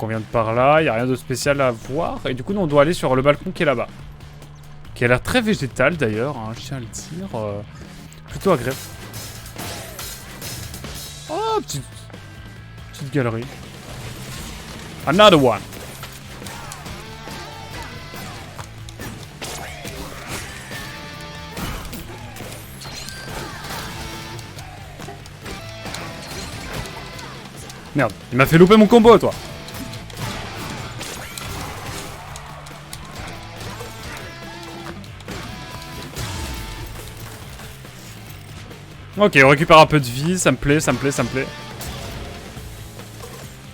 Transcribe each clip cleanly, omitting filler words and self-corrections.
Donc on vient de par là, il n'y a rien de spécial à voir. Et du coup, nous, on doit aller sur le balcon qui est là-bas. Qui a l'air très végétal d'ailleurs, hein, je tiens à le dire. Plutôt agréable. Oh, petite galerie. Another one. Merde, il m'a fait louper mon combo, toi. Ok, on récupère un peu de vie, ça me plaît, ça me plaît, ça me plaît.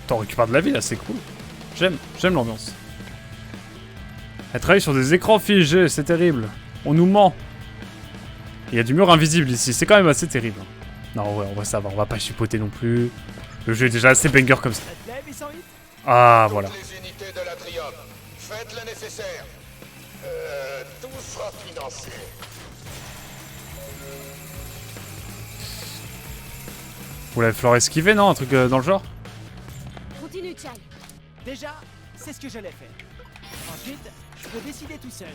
Attends, on récupère de la vie là, c'est cool. J'aime l'ambiance. Elle travaille sur des écrans figés, c'est terrible. On nous ment. Il y a du mur invisible ici, c'est quand même assez terrible. Non, ouais, on va savoir, on va pas chipoter non plus. Le jeu est déjà assez banger comme ça. Ah, voilà. Les unités de l'Atrium, faites le nécessaire. Tout sera financé. Vous l'avez falloir esquiver, non? Un truc dans le genre? Continue, Chai. Déjà, c'est ce que j'allais faire. Ensuite, je peux décider tout seul.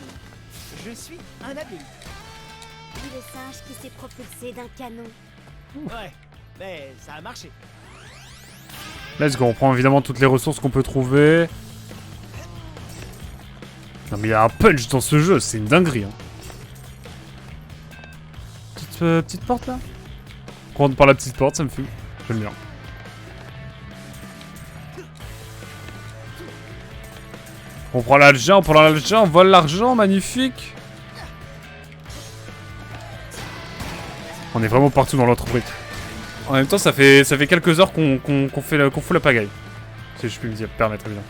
Je suis un adulte. Dis le singe qui s'est propulsé d'un canon. Ouais, mais ça a marché. Let's go, on prend évidemment toutes les ressources qu'on peut trouver. Non mais il y a un punch dans ce jeu, c'est une dinguerie. Hein. Petite porte là? On rentre par la petite porte, ça me fume. J'aime bien. On prend l'argent, on vole l'argent, magnifique. On est vraiment partout dans l'entreprise. En même temps, ça fait quelques heures qu'on fout la pagaille. Si je puis me permettre, évidemment.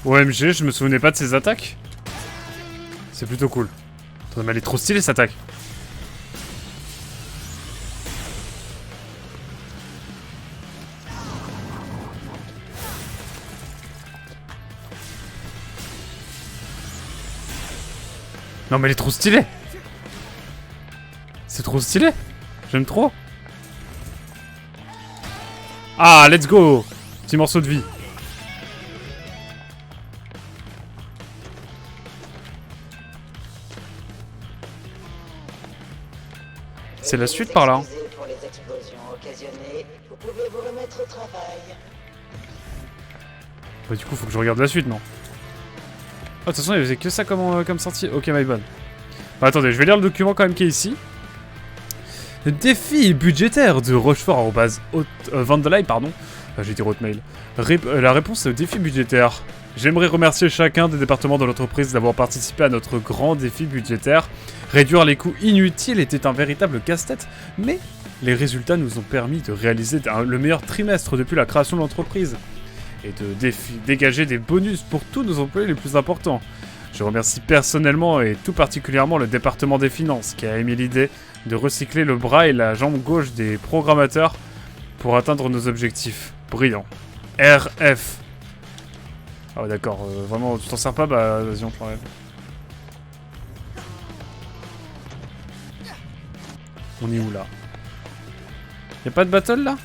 OMG, je me souvenais pas de ses attaques. C'est plutôt cool. Attends, mais elle est trop stylée cette attaque. Non mais elle est trop stylée. C'est trop stylé. J'aime trop. Ah, let's go. Petit morceau de vie. C'est la suite par là. Hein. Pour les explosions occasionnées, vous pouvez vous remettre au travail. Bah du coup faut que je regarde la suite, non? Oh, de toute façon il faisait que ça comme sortie. Ok, my bad. Bah, attendez, je vais lire le document quand même qui est ici. Le défi budgétaire de Rochefort Vandelay, pardon. J'ai dit Hotmail. La réponse au défi budgétaire. J'aimerais remercier chacun des départements de l'entreprise d'avoir participé à notre grand défi budgétaire. Réduire les coûts inutiles était un véritable casse-tête, mais les résultats nous ont permis de réaliser le meilleur trimestre depuis la création de l'entreprise et de dégager des bonus pour tous nos employés les plus importants. Je remercie personnellement et tout particulièrement le département des finances qui a émis l'idée de recycler le bras et la jambe gauche des programmateurs pour atteindre nos objectifs. Brillant. RF. Ah ouais, d'accord, vraiment, tu t'en sers pas, bah vas-y, on t'enlève. On est où là? Y'a pas de battle là?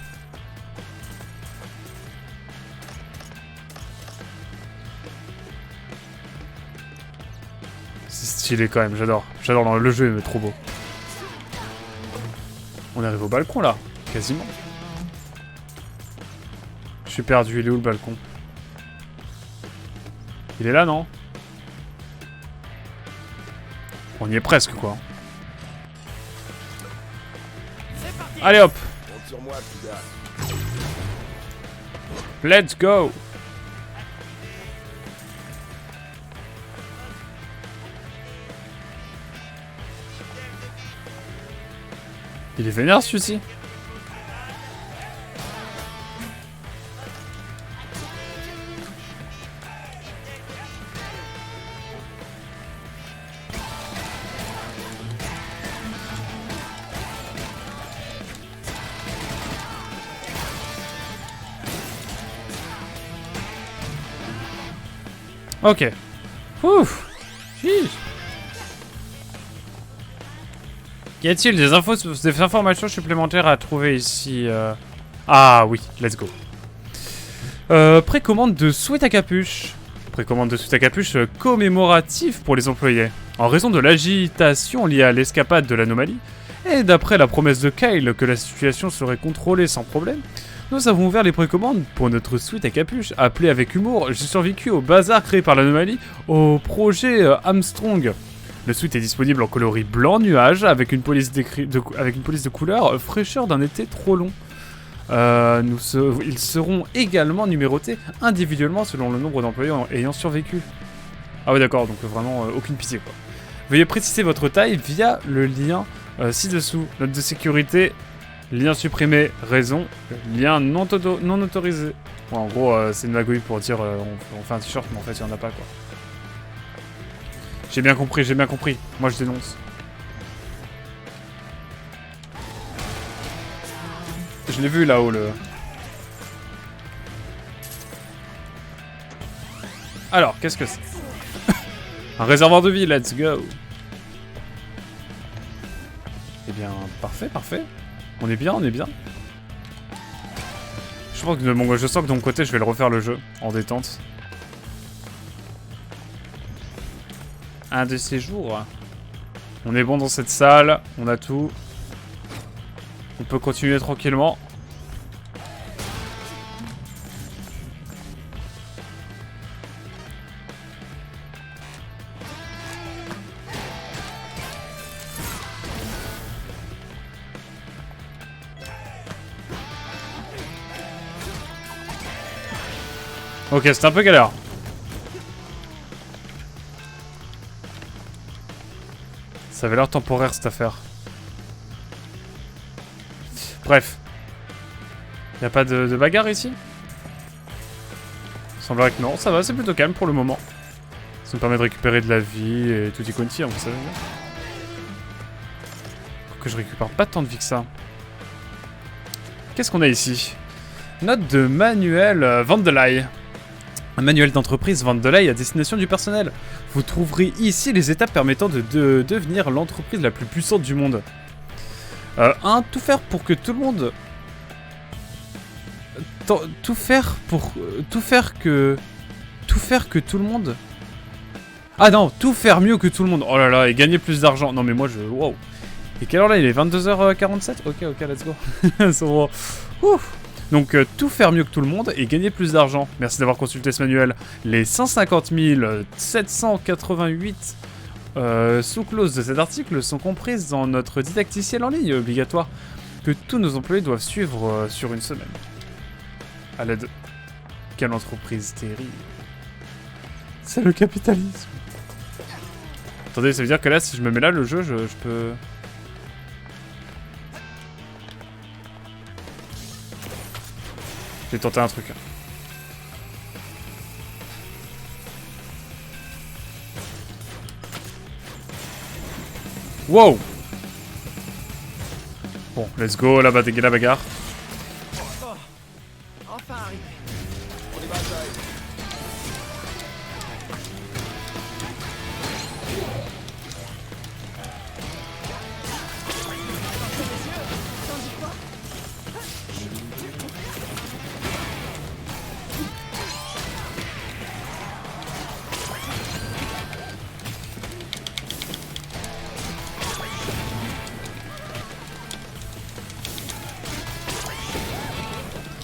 C'est stylé quand même, j'adore. J'adore, le jeu est trop beau. On arrive au balcon là, quasiment. Je suis perdu, il est où le balcon? Il est là, non? On y est presque, quoi. Allez, hop! Compte sur moi, petit gars. Let's go! Il est vénère, celui-ci? Ok. Ouf. Chiche. Y a-t-il des informations supplémentaires à trouver ici Ah oui, let's go. Précommande de sweat à capuche. Précommande de sweat à capuche commémoratif pour les employés. En raison de l'agitation liée à l'escapade de l'anomalie, et d'après la promesse de Kyle que la situation serait contrôlée sans problème, nous avons ouvert les précommandes pour notre sweat à capuche, appelé avec humour « J'ai survécu au bazar créé par l'anomalie au projet Armstrong ». Le sweat est disponible en coloris blanc nuage avec une police de couleur fraîcheur d'un été trop long. Ils seront également numérotés individuellement selon le nombre d'employés ayant survécu. Ah ouais d'accord, donc vraiment aucune pitié quoi. Veuillez préciser votre taille via le lien ci-dessous. Note de sécurité, lien supprimé, raison, lien non autorisé. Ouais, en gros c'est une magouille pour dire on fait un t-shirt mais en fait il n'y en a pas quoi. J'ai bien compris, moi je dénonce. Je l'ai vu là-haut le... Alors, qu'est-ce que c'est? Un réservoir de vie, let's go. Eh bien, parfait. On est bien. Je sens que de mon côté, je vais le refaire le jeu, en détente. Un de ces jours. On est bon dans cette salle, on a tout. On peut continuer tranquillement. Ok, c'est un peu galère. Ça avait l'air temporaire cette affaire. Bref. Y'a pas de bagarre ici? Il semblerait que non, ça va, c'est plutôt calme pour le moment. Ça me permet de récupérer de la vie et tout y quanti, hein, vous savez. Que je récupère pas tant de vie que ça. Qu'est-ce qu'on a ici? Note de manuel Vandelay. Un manuel d'entreprise Vandelay à destination du personnel. Vous trouverez ici les étapes permettant de devenir l'entreprise la plus puissante du monde. 1. Tout faire pour que tout le monde... Tout faire que tout le monde... Ah non, tout faire mieux que tout le monde. Oh là là, et gagner plus d'argent. Non mais moi je... Wow. Et quelle heure là? Il est 22h47? Ok, let's go. C'est bon. Ouf. Donc tout faire mieux que tout le monde et gagner plus d'argent. Merci d'avoir consulté ce manuel. Les 150 788 sous-clauses de cet article sont comprises dans notre didacticiel en ligne obligatoire que tous nos employés doivent suivre sur une semaine. À l'aide... Quelle entreprise terrible. C'est le capitalisme. Attendez, ça veut dire que là, si je me mets là, le jeu, je peux... Je vais tenter un truc. Wow! Bon, let's go, la bagarre. Oh, enfin arrivé.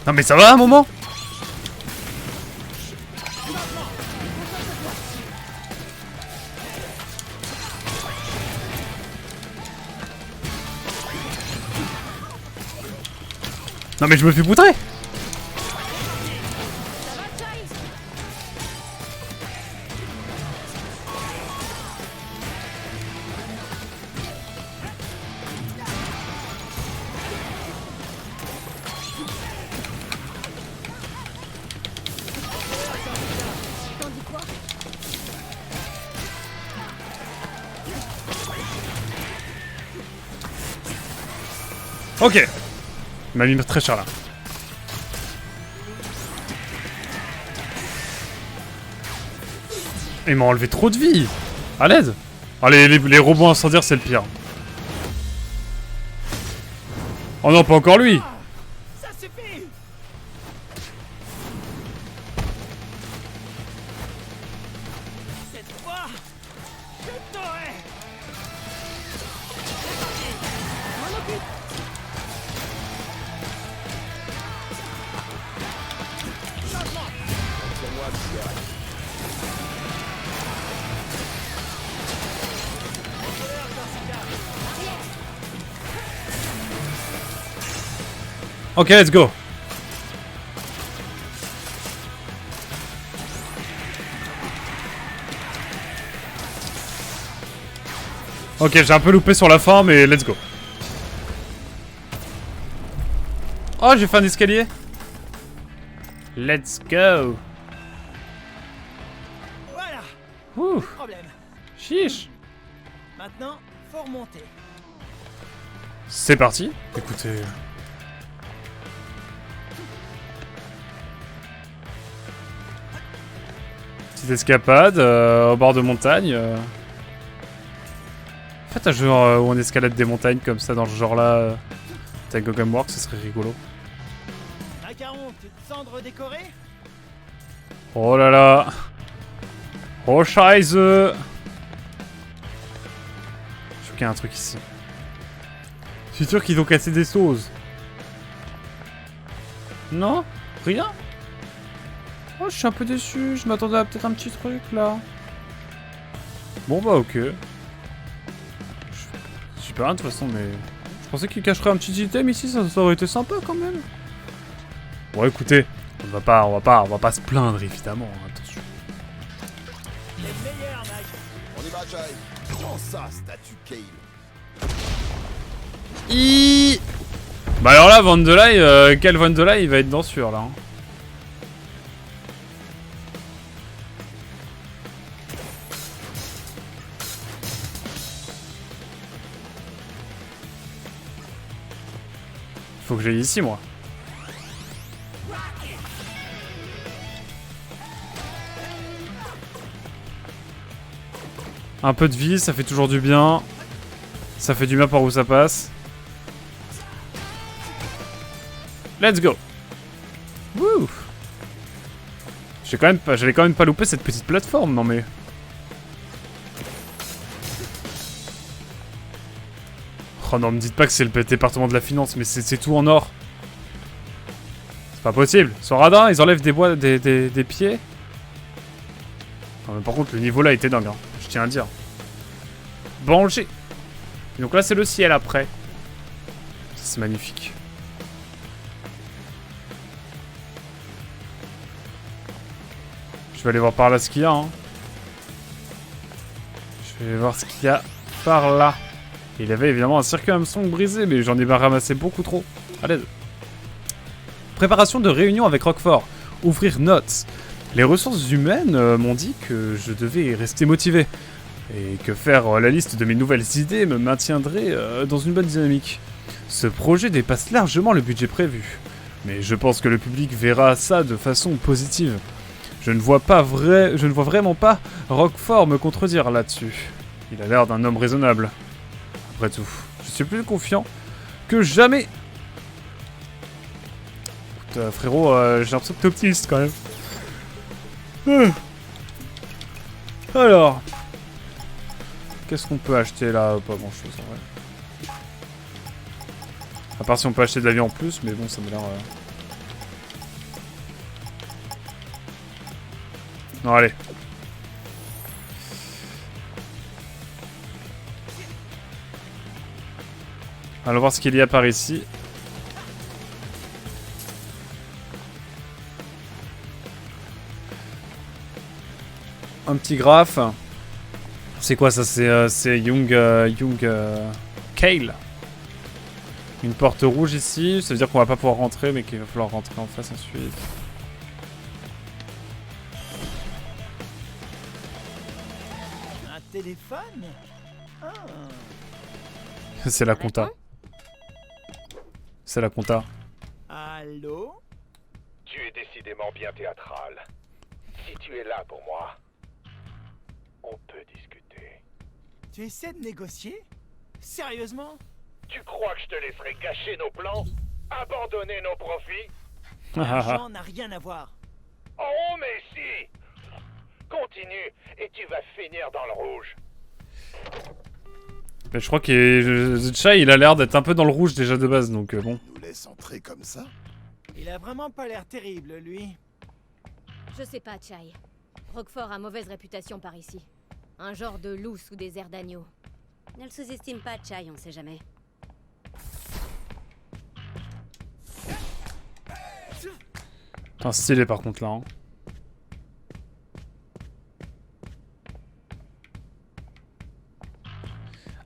Non mais ça va un moment? Non mais je me fais poutrer. Ok. Il m'a mis très cher là. Il m'a enlevé trop de vie. À l'aide. Ah, les robots incendiaires, c'est le pire. Oh non, pas encore lui. Ça suffit. Cette fois, je t'aurai. M'en occupe. Ok, let's go. Ok, j'ai un peu loupé sur la fin, mais let's go. Oh, j'ai fait un escalier. Let's go. Voilà, Ouh, problème. chiche. Maintenant, faut remonter. C'est parti. Écoutez. Petite escapade au bord de montagne. En fait, un jeu où on escalade des montagnes comme ça dans ce genre-là, Tango Gameworks, ce serait rigolo. Macaron, tu te sens redécoré? Oh là là. Oh Scheiße. Je suis qu'il y a un truc ici. Je suis sûr qu'ils ont cassé des choses. Non? Rien? Oh, je suis un peu déçu. Je m'attendais à peut-être un petit truc là. Bon bah ok. Je sais pas rien de toute façon, mais je pensais qu'ils cacheraient un petit item ici, ça aurait été sympa quand même. Bon écoutez, on va pas se plaindre évidemment, hein, attention. Les meilleurs, mec. On y va, Jai. Prends ça, statue Kale. Bah alors là, Vandelay, quel Vandelay il va être dans sûr là. Hein. Faut que j'aille ici moi. Un peu de vie, ça fait toujours du bien. Ça fait du bien par où ça passe. Let's go. Wouh. J'allais quand même pas louper cette petite plateforme, non mais. Oh non, me dites pas que c'est le département de la finance, mais c'est tout en or. C'est pas possible. Sur radar, ils enlèvent des pieds. Non, mais par contre, le niveau là était dingue, hein. Je tiens à le dire. Banger. Donc là, c'est le ciel après. C'est magnifique. Je vais aller voir par là ce qu'il y a. Hein. Je vais aller voir ce qu'il y a par là. Et il y avait évidemment un circuit Armstrong brisé, mais j'en ai ramassé beaucoup trop. À l'aide. Préparation de réunion avec Roquefort. Ouvrir notes. Les ressources humaines m'ont dit que je devais rester motivé. Et que faire la liste de mes nouvelles idées me maintiendrait dans une bonne dynamique. Ce projet dépasse largement le budget prévu. Mais je pense que le public verra ça de façon positive. Je ne vois vraiment pas Roquefort me contredire là-dessus. Il a l'air d'un homme raisonnable. Après tout, je suis plus confiant que jamais. Écoute, frérot, j'ai l'impression que t'es optimiste quand même. Alors, qu'est-ce qu'on peut acheter là? Pas grand-chose en vrai. À part si on peut acheter de la vie en plus, mais bon, ça m'a l'air... Non, allez. Allons voir ce qu'il y a par ici. Un petit graphe. C'est quoi ça? C'est Young Kale. Une porte rouge ici. Ça veut dire qu'on va pas pouvoir rentrer, mais qu'il va falloir rentrer en face ensuite. Un téléphone? Ah. C'est la compta. C'est la compta. On peut discuter. Tu essaies de négocier? Sérieusement? Tu crois que je te laisserai gâcher nos plans? Abandonner nos profits? L'argent n'a rien à voir. Oh, mais si! Continue, et tu vas finir dans le rouge. Mais je crois que Chai, il a l'air d'être un peu dans le rouge déjà de base, donc bon. Nous laisse entrer comme ça? Il a vraiment pas l'air terrible, lui. Je sais pas, Chai. Roquefort a mauvaise réputation par ici. Un genre de loup sous des airs d'agneau. Ne le sous-estime pas, Chai, on sait jamais. Putain, stylé par contre là. Hein.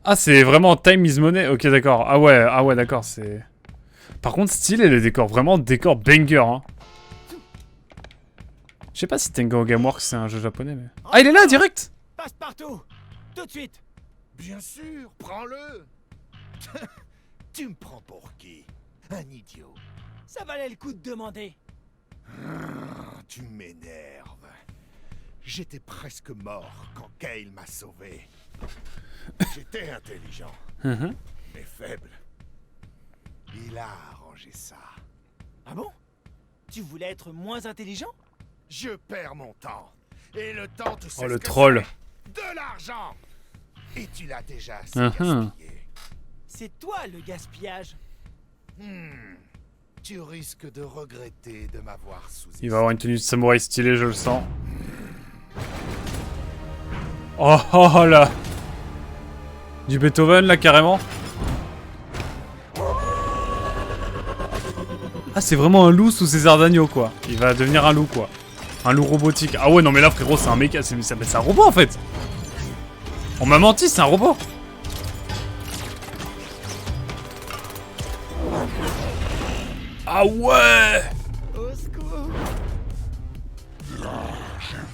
Ah, c'est vraiment time is money. Ok, d'accord. Ah ouais, d'accord, c'est... Par contre, stylé les décors. Vraiment, décor banger, hein. Je sais pas si Tengo Gameworks c'est un jeu japonais, mais... Ah, il est là, direct! Passe partout! Tout de suite! Bien sûr, prends-le. Tu me prends pour qui? Un idiot. Ça valait le coup de demander. Tu m'énerves. J'étais presque mort quand Kale m'a sauvé. J'étais intelligent, mais faible. Il a arrangé ça. Ah bon? Tu voulais être moins intelligent? Je perds mon temps. Et le temps, tu sais Oh, le ce que troll. c'est? De l'argent. Et tu l'as déjà assez gaspillé. C'est toi le gaspillage. Tu risques de regretter de m'avoir sous-estimé. Il va avoir une tenue de samouraï stylée, je le sens. Oh là! Du Beethoven là, carrément. Ah, c'est vraiment un loup sous ses airs d'agneau, quoi. Il va devenir un loup, quoi. Un loup robotique. Ah ouais, non mais là, frérot, c'est un méca. C'est un robot, en fait. On m'a menti, c'est un robot. Ah ouais! Au secours!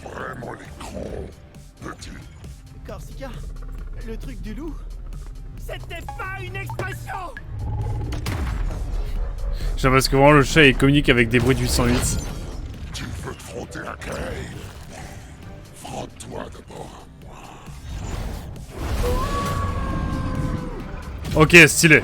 Vraiment l'écran, petit. Corsica, le truc du loup, c'était pas une expression! J'aime parce que vraiment le chat il communique avec des bruits de 808. Tu veux te frotter à Kale? Frotte-toi d'abord à moi. Ok, stylé.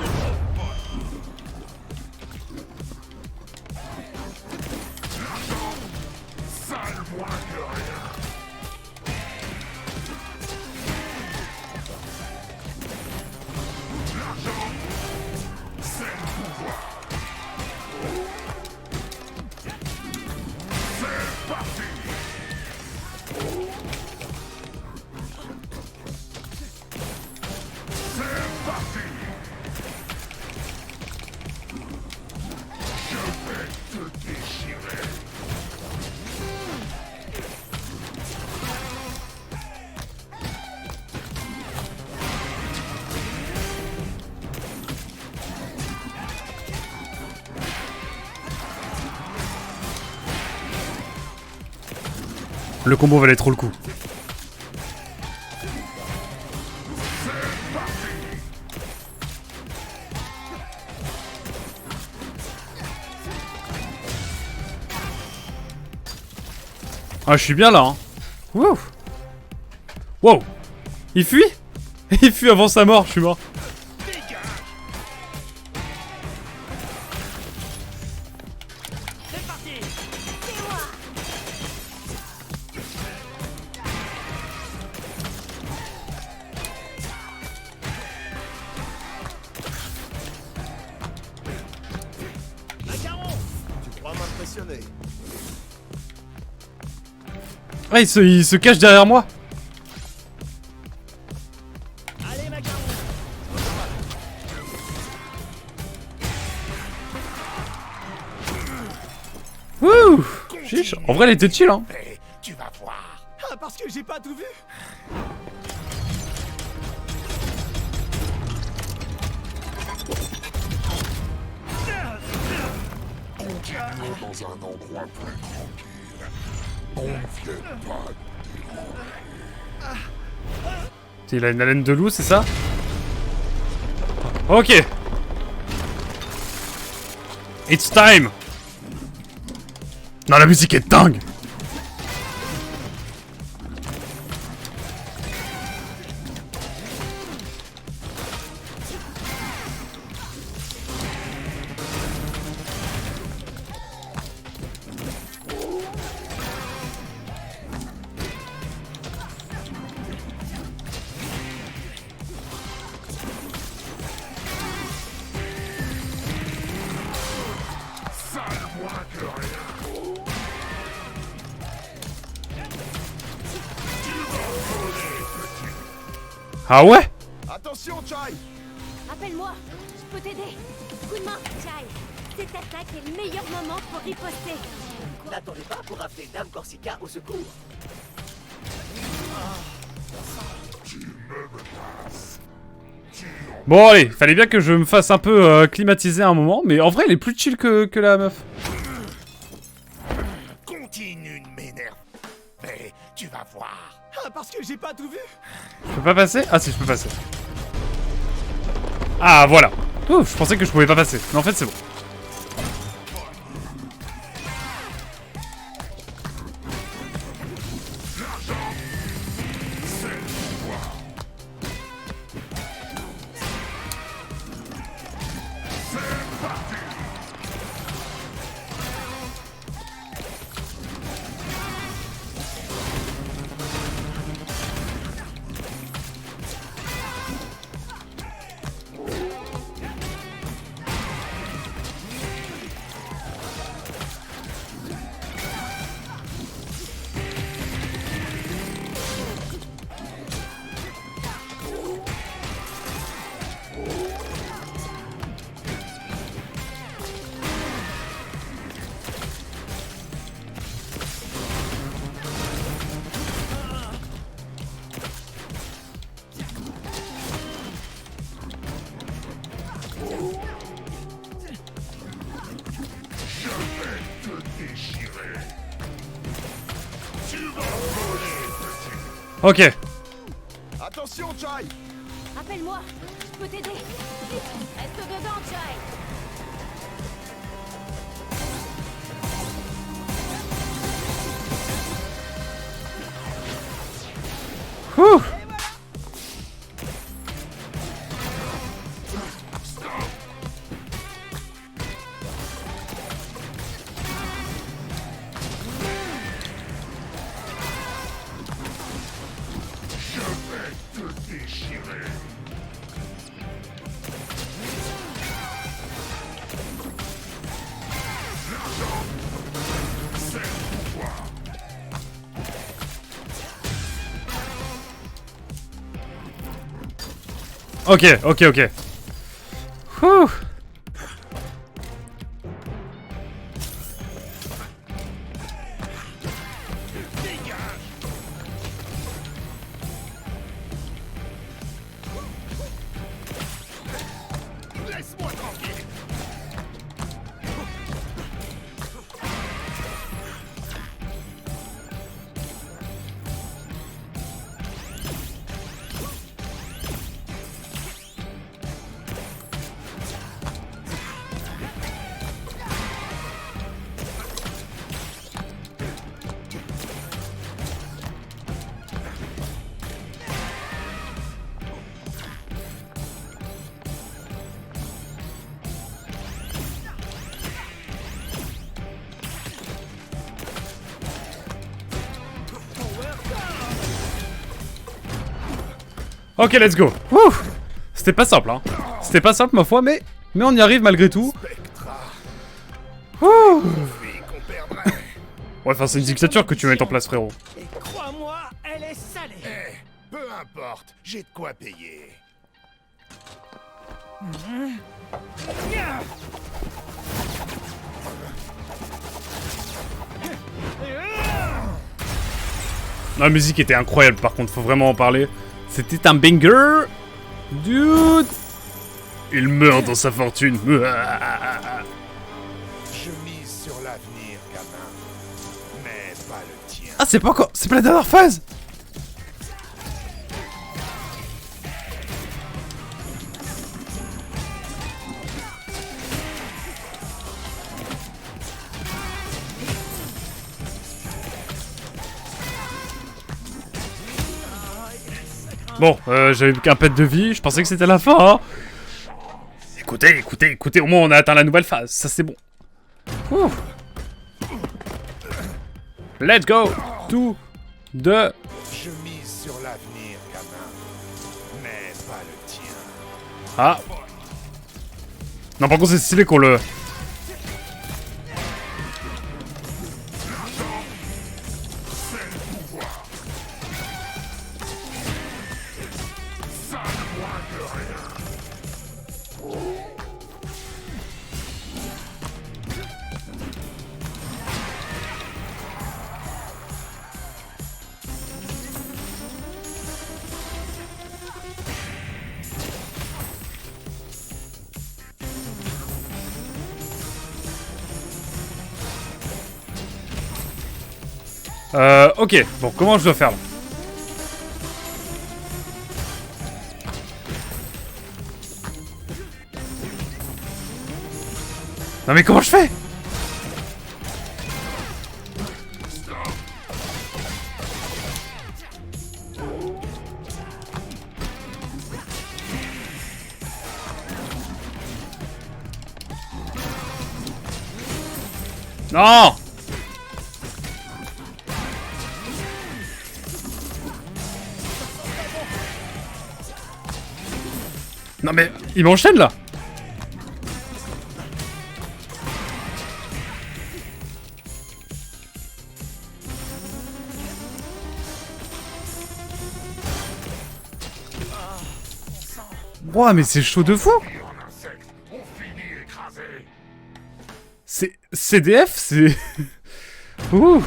Le combo valait trop le coup. Ah, je suis bien là, hein. Wouh. Wow. Il fuit. Il fuit avant sa mort, je suis mort. C'est parti! Macaron! Tu crois m'impressionner? Ah, il se cache derrière moi. Allez, Macaron! Wouh. Chiche. En vrai, elle était chill, hein. Mais tu vas voir. Ah, parce que j'ai pas tout vu! Continue dans un endroit plus tranquille. On ne vient pas. Il a une haleine de loup, c'est ça? Ok. It's time. Non, la musique est dingue. Ah ouais? Attention, Chai! Appelle-moi, je peux t'aider. Coup de main, Chai. Cette attaque est le meilleur moment pour riposter. N'attendez pas pour appeler Dame Corsica au secours. Bon allez, fallait bien que je me fasse un peu climatiser un moment, mais en vrai elle est plus chill que la meuf. Continue de m'énerver. Mais tu vas voir. Ah, parce que j'ai pas tout vu. Je peux pas passer? Ah si, je peux passer. Ah voilà. Ouf, je pensais que je pouvais pas passer, mais en fait c'est bon. Ok. Attention, Chai! Appelle-moi, je peux t'aider. Vite, reste dedans, Chai. Ouh. Ok, ok, ok. Ouh. Laisse-moi tranquille! Ok, let's go. Ouh. C'était pas simple, hein. C'était pas simple, ma foi, mais on y arrive malgré tout. Spectra, Ouh. fille qu'on perdrait. Ouais, enfin, c'est une dictature que tu mets en place, frérot. Et crois-moi, elle est salée. Eh, peu importe, j'ai de quoi payer. La musique était incroyable, par contre, faut vraiment en parler. C'était un banger. Dude. Il meurt dans sa fortune. Je mise sur l'avenir, gamin. Mais pas le tien. Ah, c'est pas encore... C'est pas la dernière phase. Bon, j'avais qu'un pet de vie, je pensais que c'était la fin, hein. Écoutez, au moins on a atteint la nouvelle phase, ça c'est bon. Ouh. Let's go. 2, 2. Je mise sur l'avenir, gamin. Mais pas le tien. Ah. Non, par contre c'est stylé qu'on le... Ok, bon, comment je dois faire là? Non mais comment je fais? Non! Non mais, il m'enchaîne là! Ouah, mais c'est chaud de fou! C'est... CDF, c'est... Ouh!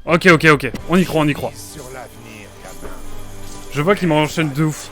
Ok, on y croit, on y croit. Sur l'avenir, gamin. Je vois qu'il m'enchaîne de ouf.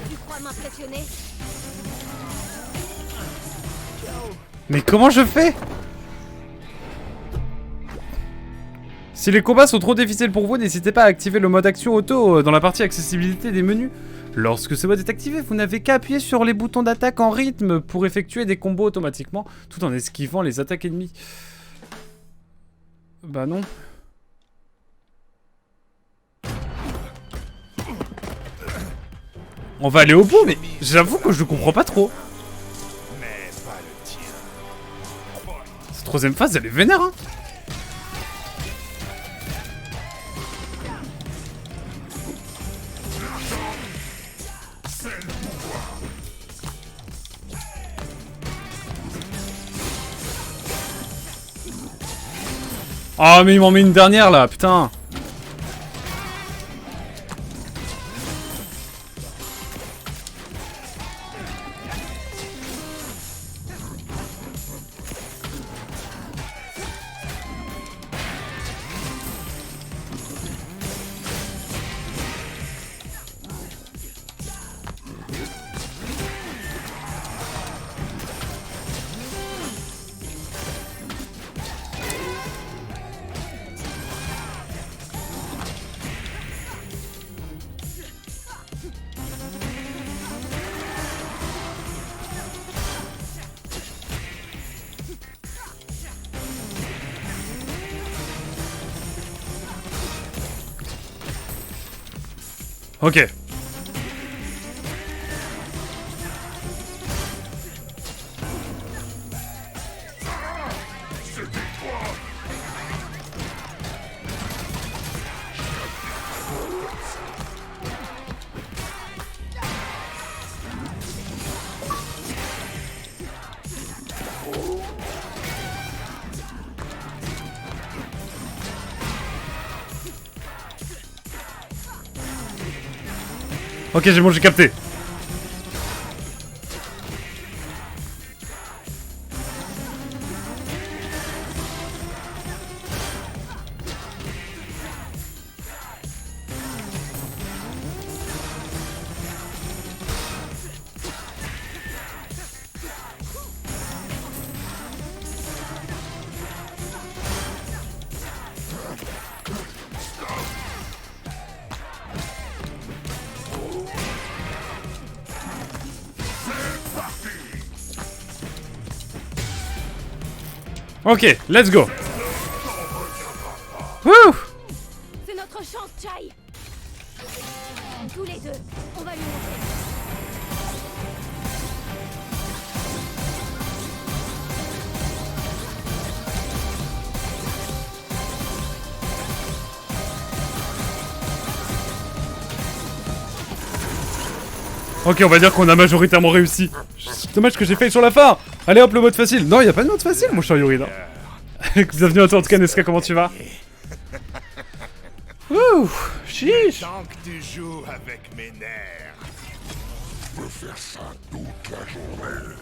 Tu crois m'impressionner? Mais comment je fais? Si les combats sont trop difficiles pour vous, n'hésitez pas à activer le mode action auto dans la partie accessibilité des menus. Lorsque ce mode est activé, vous n'avez qu'à appuyer sur les boutons d'attaque en rythme pour effectuer des combos automatiquement, tout en esquivant les attaques ennemies. Bah non. On va aller au bout, mais j'avoue que je comprends pas trop. Mais pas le tien. Cette troisième phase, elle est vénère, hein. Ah, mais il m'en met une dernière là, putain. Ok. Ok, j'ai bon, j'ai capté. Ok, let's go. Wouh! C'est notre chance, Chai. Tous les deux, on va lui montrer. Ok, on va dire qu'on a majoritairement réussi. Dommage que j'ai failli sur la fin. Allez hop, le mode facile. Non, y a pas de mode facile, mon cher Yuri. Bienvenue à toi, en tout cas, Nesca, comment tu vas? Ouh, chiche. Tant que tu joues avec mes nerfs. Je peux faire ça toute la journée.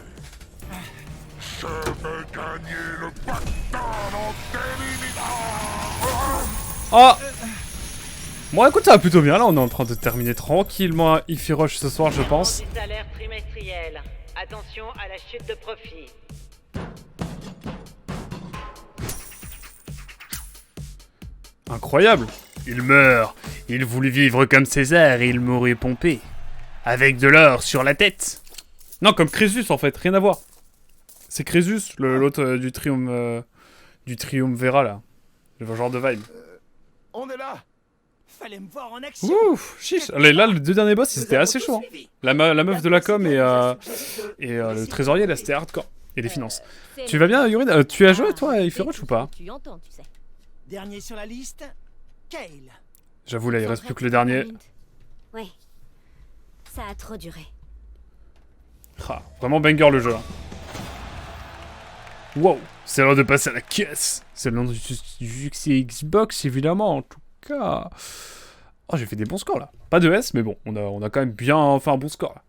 Je veux gagner le bâtard en t'éliminant. Oh. Bon, écoute, ça va plutôt bien. Là, on est en train de terminer tranquillement un Ify Rush ce soir, je pense. Du salaire trimestriel. Attention à la chute de profit. Incroyable. Il meurt. Il voulait vivre comme César et il m'aurait pompé. Avec de l'or sur la tête. Non, comme Crésus, en fait. Rien à voir. C'est Crésus, l'autre du Triumvirat, là. Le genre de vibe. On est là. Fallait me voir en action. Ouf, chiche. Là, les deux derniers boss, ils étaient assez chauds. Hein. La meuf de la com et le trésorier, là, c'était hardcore. Et les finances. Tu vas bien, Yuri? Tu as joué, toi, à Ify Rush ou pas? Tu entends, tu sais. Dernier sur la liste, Kale. J'avoue, là, il reste plus que le dernier. Ouais. Ça a trop duré. Ah, vraiment banger le jeu. Hein. Wow, c'est l'heure de passer à la caisse. C'est le nom du succès Xbox, évidemment, en tout cas. Oh, j'ai fait des bons scores, là. Pas de S, mais bon, on a quand même bien fait un bon score, là.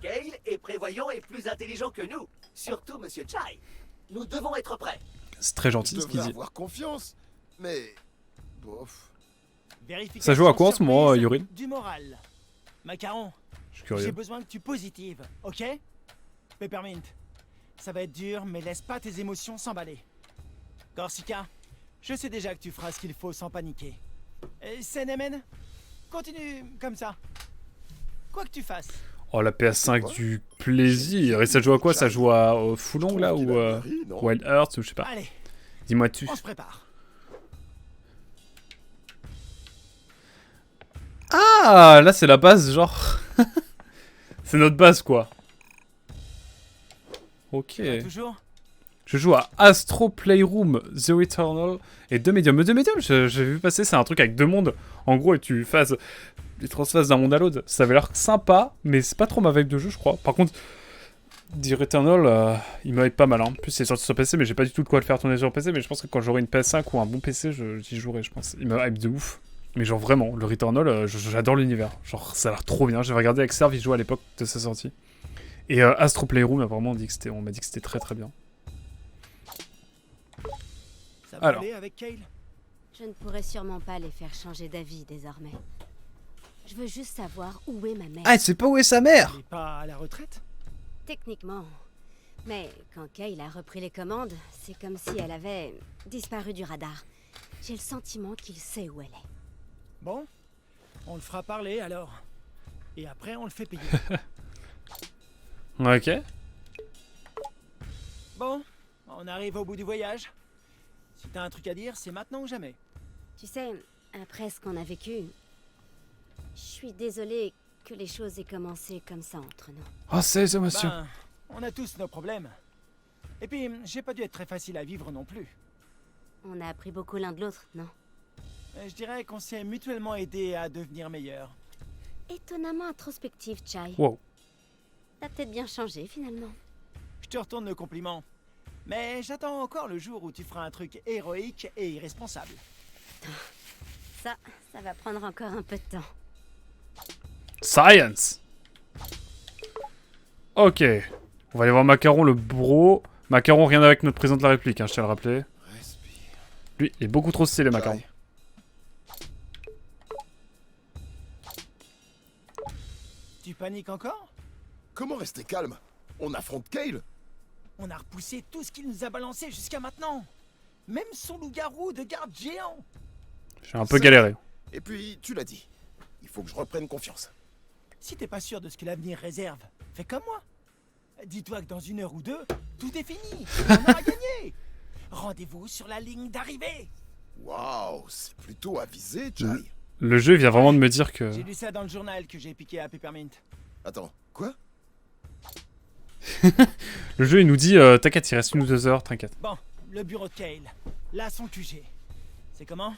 Kale est prévoyant et plus intelligent que nous. Surtout Monsieur Chai. Nous devons être prêts. C'est très Je gentil ce qu'il devrais dit. avoir confiance. Mais... bof. Vérification Ça joue à quoi en ce moment, surprise Yuri? Du moral. Macaron, Je suis j'ai curieux. besoin que tu positives, ok? Peppermint, ça va être dur, mais laisse pas tes émotions s'emballer. Corsica, je sais déjà que tu feras ce qu'il faut sans paniquer. Et Senemen, continue comme ça. Quoi que tu fasses. Oh, la PS5 du plaisir. Et ça joue à quoi? Ça joue à Foulong, là, ou Wild Earth, ou je sais pas. Allez, Dis-moi tu. on se prépare. Ah, là, c'est la base, genre. C'est notre base, quoi. Ok. Toujours? Je joue à Astro Playroom The Returnal et 2 médiums. 2 médiums, j'ai vu passer, c'est un truc avec 2 mondes. En gros, et tu transphases d'un monde à l'autre. Ça avait l'air sympa, mais c'est pas trop ma vibe de jeu, je crois. Par contre, The Returnal, il me hype pas mal. Hein. En plus, c'est sorti sur PC, mais j'ai pas du tout de quoi le faire tourner sur PC. Mais je pense que quand j'aurai une PS5 ou un bon PC, j'y jouerai, je pense. Il me hype de ouf. Mais genre vraiment, le Returnal, j'adore l'univers. Genre, ça a l'air trop bien. J'avais regardé avec Serve, il jouait à l'époque de sa sortie. Et Astro Playroom, apparemment, on m'a dit que c'était très très bien. Ça va Alors. aller avec Kale? Je ne pourrais sûrement pas les faire changer d'avis désormais. Je veux juste savoir où est ma mère. Ah, elle sait pas où est sa mère! Elle est pas à la retraite? Techniquement. Mais quand Kale a repris les commandes, c'est comme si elle avait disparu du radar. J'ai le sentiment qu'il sait où elle est. Bon, on le fera parler alors. Et après, on le fait payer. Ok. Bon, on arrive au bout du voyage. Si t'as un truc à dire, c'est maintenant ou jamais. Tu sais, après ce qu'on a vécu, je suis désolée que les choses aient commencé comme ça entre nous. Oh, c'est les émotions. Ben, on a tous nos problèmes. Et puis, j'ai pas dû être très facile à vivre non plus. On a appris beaucoup l'un de l'autre, non? Je dirais qu'on s'est mutuellement aidés à devenir meilleurs. Étonnamment introspective, Chai. Wow. T'as peut-être bien changé, finalement. Je te retourne le compliment. Mais j'attends encore le jour où tu feras un truc héroïque et irresponsable. Ça va prendre encore un peu de temps. Science! Ok. On va aller voir Macaron, le bro. Macaron, rien avec notre président de la République, hein, je tiens à le rappeler. Respire. Lui, il est beaucoup trop stylé, Macaron. Chai. Tu paniques encore? Comment rester calme? On affronte Kale. On a repoussé tout ce qu'il nous a balancé jusqu'à maintenant. Même son loup-garou de garde géant. J'ai un peu galéré. Et puis, tu l'as dit. Il faut que je reprenne confiance. Si t'es pas sûr de ce que l'avenir réserve, fais comme moi. Dis-toi que dans 1 heure ou 2, tout est fini. On aura gagné. Rendez-vous sur la ligne d'arrivée. Waouh, c'est plutôt avisé, Jai. Le jeu vient vraiment de me dire que... J'ai lu ça dans le journal que j'ai piqué à Peppermint. Attends, quoi? Le jeu, il nous dit, t'inquiète, il reste 1 ou 2 heures, t'inquiète. Bon, le bureau de Kale. Là, son QG. C'est comment?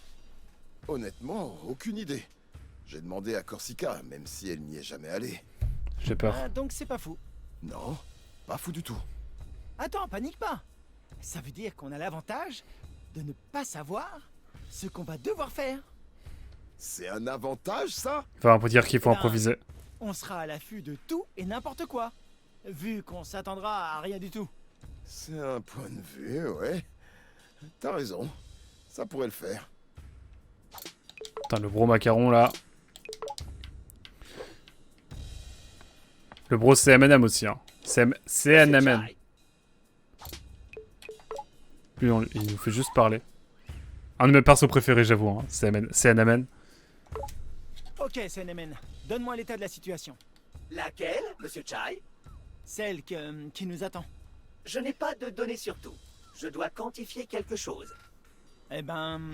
Honnêtement, aucune idée. J'ai demandé à Corsica, même si elle n'y est jamais allée. J'ai peur. Ah, donc c'est pas fou. Non, pas fou du tout. Attends, panique pas. Ça veut dire qu'on a l'avantage de ne pas savoir ce qu'on va devoir faire. C'est un avantage, ça? Enfin, on peut dire qu'il faut Ben, improviser. On sera à l'affût de tout et n'importe quoi. Vu qu'on s'attendra à rien du tout. C'est un point de vue, ouais. T'as raison. Ça pourrait le faire. Putain, le gros macaron, là. Le bro, c'est M&M aussi, hein. C'est M&M. Lui, il nous fait juste parler. Un de mes persos préférés, j'avoue, hein. C'est M&M. Ok, CNMN. Donne-moi l'état de la situation. Laquelle, monsieur Chai? Celle qui nous attend. Je n'ai pas de données sur tout. Je dois quantifier quelque chose. Eh ben...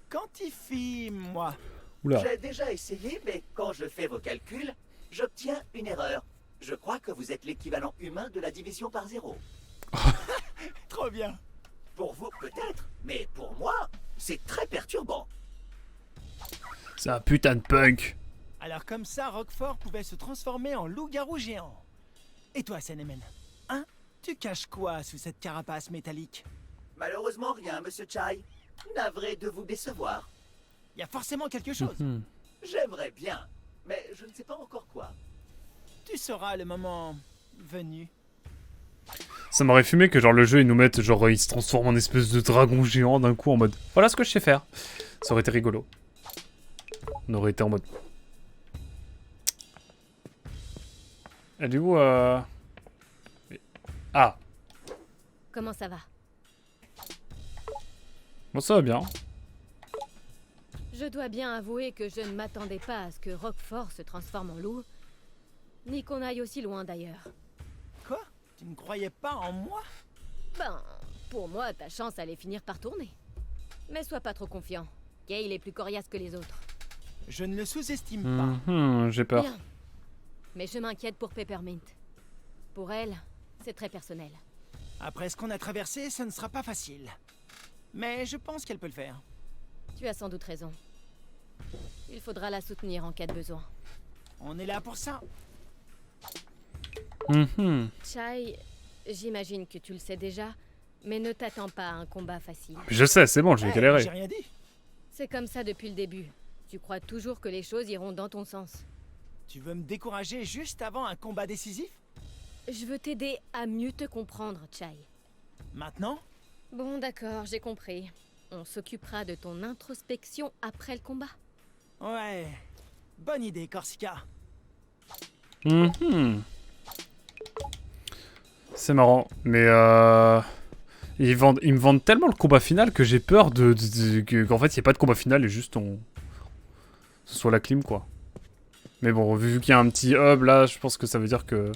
quantifie-moi. Oula. J'ai déjà essayé, mais quand je fais vos calculs, j'obtiens une erreur. Je crois que vous êtes l'équivalent humain de la division par 0. Trop bien. Pour vous, peut-être, mais pour moi, c'est très perturbant. C'est un putain de punk. Alors comme ça, Roquefort pouvait se transformer en loup-garou géant. Et toi, CNMN? Hein? Tu caches quoi sous cette carapace métallique? Malheureusement, rien, monsieur Chai. Navré de vous décevoir. Y a forcément quelque chose. J'aimerais bien, mais je ne sais pas encore quoi. Tu sauras le moment venu. Ça m'aurait fumé que genre le jeu il nous mette genre il se transforme en espèce de dragon géant d'un coup en mode voilà ce que je sais faire. Ça aurait été rigolo. On aurait été en mode. Et du coup Ah, Comment ça va? bon ça va bien. Je dois bien avouer que je ne m'attendais pas à ce que Roquefort se transforme en loup. Ni qu'on aille aussi loin d'ailleurs. Quoi? Tu ne croyais pas en moi? Ben, pour moi, ta chance allait finir par tourner. Mais sois pas trop confiant. Gale est plus coriace que les autres. Je ne le sous-estime pas. J'ai peur. Bien. Mais je m'inquiète pour Peppermint. Pour elle, c'est très personnel. Après ce qu'on a traversé, ça ne sera pas facile. Mais je pense qu'elle peut le faire. Tu as sans doute raison. Il faudra la soutenir en cas de besoin. On est là pour ça. Chai, j'imagine que tu le sais déjà, mais ne t'attends pas à un combat facile. Je sais, c'est bon, je vais galérer. J'ai rien dit. C'est comme ça depuis le début. Tu crois toujours que les choses iront dans ton sens. Tu veux me décourager juste avant un combat décisif? Je veux t'aider à mieux te comprendre, Chai. Maintenant? Bon, d'accord, j'ai compris. On s'occupera de ton introspection après le combat. Ouais. Bonne idée, Corsica. C'est marrant, mais ils me vendent tellement le combat final que j'ai peur qu'en fait il n'y ait pas de combat final et juste ce soit la clim quoi. Mais bon, vu qu'il y a un petit hub là, je pense que ça veut dire que